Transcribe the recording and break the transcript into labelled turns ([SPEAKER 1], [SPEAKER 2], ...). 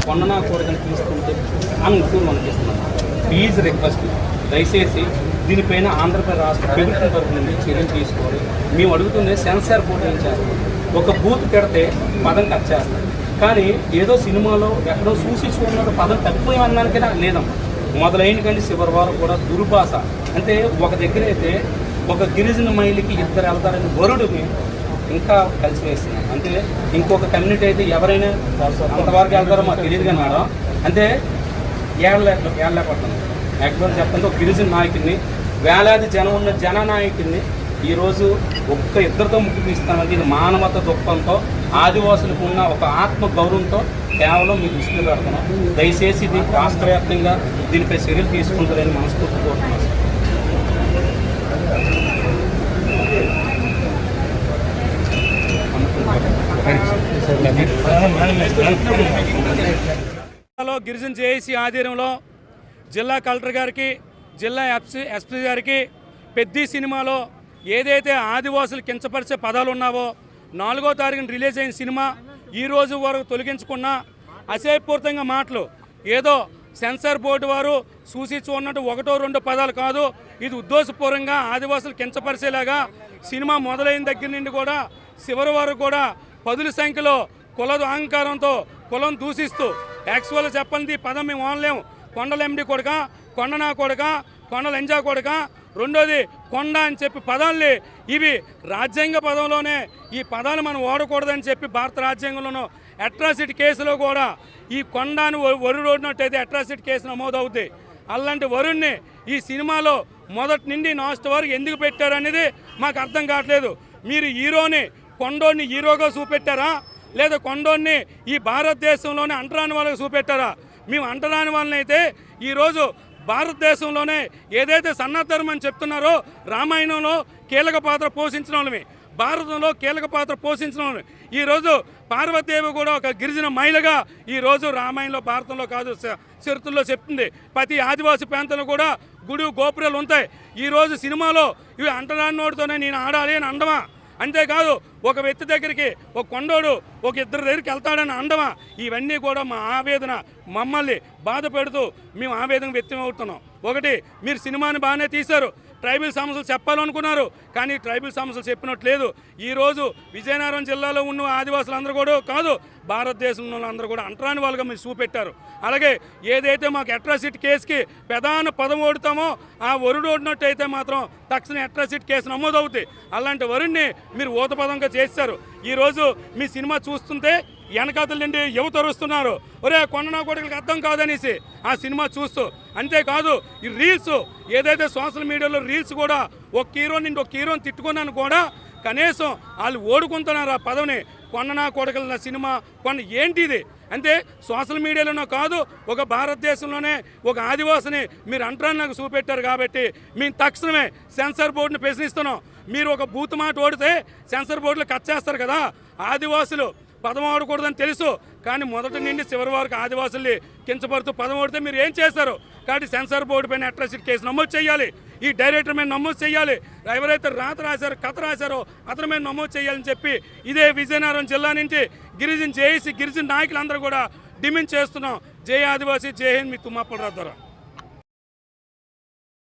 [SPEAKER 1] కొండనా కోరికను తీసుకుంటే మనకిస్తున్నాం. Please request, దయచేసి దీనిపైన ఆంధ్రప్రదేశ్ రాష్ట్ర ప్రభుత్వం తరఫు నుండి చర్యలు తీసుకోవాలి. మేము అడుగుతుంది సెన్సార్ బోర్డు ఏం చేస్తాం. ఒక బూత్ పెడితే పదం కట్ చేస్తాం, కానీ ఏదో సినిమాలో ఎక్కడో చూసిన పదం తప్పిపోయామన్నానికే నాకు లేదమ్మా. మొదలైన కానీ చివరి వారు కూడా దుర్భాష. అంటే ఒక దగ్గర అయితే ఒక గిరిజన మహిళకి ఇద్దరు వెళ్తారని వరుడిని ఇంకా కలిసి వేస్తున్నాం. అంటే ఇంకొక కమ్యూనిటీ అయితే ఎవరైనా అంతవరకు వెళ్తారో మాకు తెలియదు కానీ మేడం, అంటే ఏళ్ళలేకపోతున్నాం. యాక్చువల్ చెప్పండి, ఒక గిరిజన నాయకుడిని, వేలాది జనం ఉన్న జననాయకుడిని ఈరోజు ఒక్క ఇద్దరితో ముక్కు తీస్తామంటే ఇది మానవత దృక్పథంతో, ఆదివాసులకు ఉన్న ఒక ఆత్మ గౌరవంతో కేవలం మీ దృష్టిలో పెడుతున్నాం. దయచేసి ఇది రాష్ట్ర వ్యాప్తంగా దీనిపై చర్యలు తీసుకుంటారని మనస్ఫూర్తి కోరుతున్నాం. గిరిజన జేఏసీ ఆధ్వర్యంలో జిల్లా కలెక్టర్ గారికి, జిల్లా ఎస్పీ గారికి పెద్ద సినిమాలో ఏదైతే ఆదివాసులు కించపరిచే పదాలు ఉన్నావో 4వ తారీఖున రిలీజ్ అయిన సినిమా ఈ రోజు వరకు తొలగించుకున్న అసహ్యపూరితంగా మాటలు, ఏదో సెన్సార్ బోర్డు వారు చూసిన్నట్టు 1-2 పదాలు కాదు, ఇది ఉద్దేశపూర్వకంగా ఆదివాసులు కించపరిచేలాగా సినిమా మొదలైన దగ్గర నుండి కూడా చివరి వరకు కూడా పదుల సంఖ్యలో కుల అహంకారంతో కులం దూషిస్తూ, యాక్చువల్గా చెప్పండి ఈ పదం మేము వాడలేము. కొండల ఎండి కొడక, కొండనా కొడక, కొండల ఎంజా కొడక, రెండోది కొండ అని చెప్పి పదాలని, ఇవి రాజ్యాంగ పదంలోనే ఈ పదాలు మనం వాడకూడదని చెప్పి భారత రాజ్యాంగంలోనూ అట్రాసిటీ కేసులో కూడా ఈ కొండను వరుడినట్టయితే అట్రాసిటీ కేసు నమోదవుతుంది. అలాంటి వరుణ్ణి ఈ సినిమాలో మొదటి నుండి లాస్ట్ వరకు ఎందుకు పెట్టారనేది మాకు అర్థం కావట్లేదు. మీరు హీరోని కొండోడిని హీరోగా చూపెట్టారా, లేదా కొండోడిని ఈ భారతదేశంలోనే అంటరాని వాళ్ళకి చూపెట్టారా? మేము అంటరాని వాళ్ళని అయితే ఈరోజు భారతదేశంలోనే ఏదైతే సనాతనం అని చెప్తున్నారో రామాయణంలో కీలక పాత్ర పోషించిన వాళ్ళమే, భారతంలో కీలక పాత్ర పోషించిన వాళ్ళమే. ఈరోజు పార్వతీదేవి కూడా ఒక గిరిజన మహిళగా ఈరోజు రామాయణంలో, భారతంలో కాదు చరిత్రలో చెప్తుంది. ప్రతి ఆదివాసి ప్రాంతంలో కూడా గుడి గోపురాలు ఉంటాయి. ఈరోజు సినిమాలో ఇవి అంటరాని నోటితోనే నేను ఆడాలి అని అండమా? అంతేకాదు ఒక వ్యక్తి దగ్గరికి ఒక కొండోడు ఒక ఇద్దరు దగ్గరికి వెళ్తాడని అండమా? ఇవన్నీ కూడా మా ఆవేదన, మమ్మల్ని బాధ పెడుతూ మేము ఆవేదన వ్యక్తం అవుతున్నాం. ఒకటి, మీరు సినిమాని బాగానే తీశారు, ట్రైబల్ సమస్యలు చెప్పాలనుకున్నారు, కానీ ట్రైబల్ సమస్యలు చెప్పినట్లేదు. ఈరోజు విజయనగరం జిల్లాలో ఉన్న ఆదివాసులందరూ కూడా కాదు, భారతదేశంలో అందరూ కూడా అంటరాని వాళ్ళుగా మీరు చూపెట్టారు. అలాగే ఏదైతే మాకు అట్రాసిటీ కేసుకి ప్రధాన పదం ఓడుతామో ఆ వరుడు ఓడినట్టయితే మాత్రం తక్షణ అట్రాసిటీ కేసు నమోదవుతాయి. అలాంటి వరుణ్ణి మీరు ఊతపదంగా చేశారు. ఈరోజు మీ సినిమా చూస్తుంటే వెనకాతల నుండి యువత వస్తున్నారు, ఒరే కొండనా కొడుకులకు అర్థం కాదనేసి ఆ సినిమా చూస్తూ. అంతేకాదు ఈ రీల్స్ ఏదైతే సోషల్ మీడియాలో రీల్స్ కూడా ఒక హీరో నుండి ఒక హీరోని తిట్టుకున్నాను కూడా కనీసం వాళ్ళు ఓడుకుంటున్నారు ఆ పదవిని. కొండనా కొడుకుల సినిమా కొండ ఏంటిది అంటే సోషల్ మీడియాలోనో కాదు, ఒక భారతదేశంలోనే ఒక ఆదివాసిని మీరు అంటరాని నాకు చూపెట్టారు. కాబట్టి మేము తక్షణమే సెన్సార్ బోర్డుని ప్రశ్నిస్తున్నాం. మీరు ఒక బూత్ మాట ఓడితే సెన్సార్ బోర్డులో కట్ చేస్తారు కదా. ఆదివాసులు పదం ఆడకూడదని తెలుసు, కానీ మొదటి నుండి చివరి వరకు ఆదివాసుల్ని కించపడుతూ పదం ఓడితే మీరు ఏం చేశారు? కాబట్టి సెన్సార్ బోర్డు పైన అట్రాసిటీ కేసు నమోదు చేయాలి, ఈ డైరెక్టర్ మీద నమోదు చేయాలి, ఎవరైతే రాత రాశారో కథ రాశారో అతని మీద నమోదు చేయాలని చెప్పి ఇదే విజయనగరం జిల్లా నుంచి గిరిజన జేఏసీ గిరిజన నాయకులందరూ కూడా డిమాండ్ చేస్తున్నాం. జై ఆదివాసీ, జై హింద్, మీ తుమ్మప్పల ద్వారా.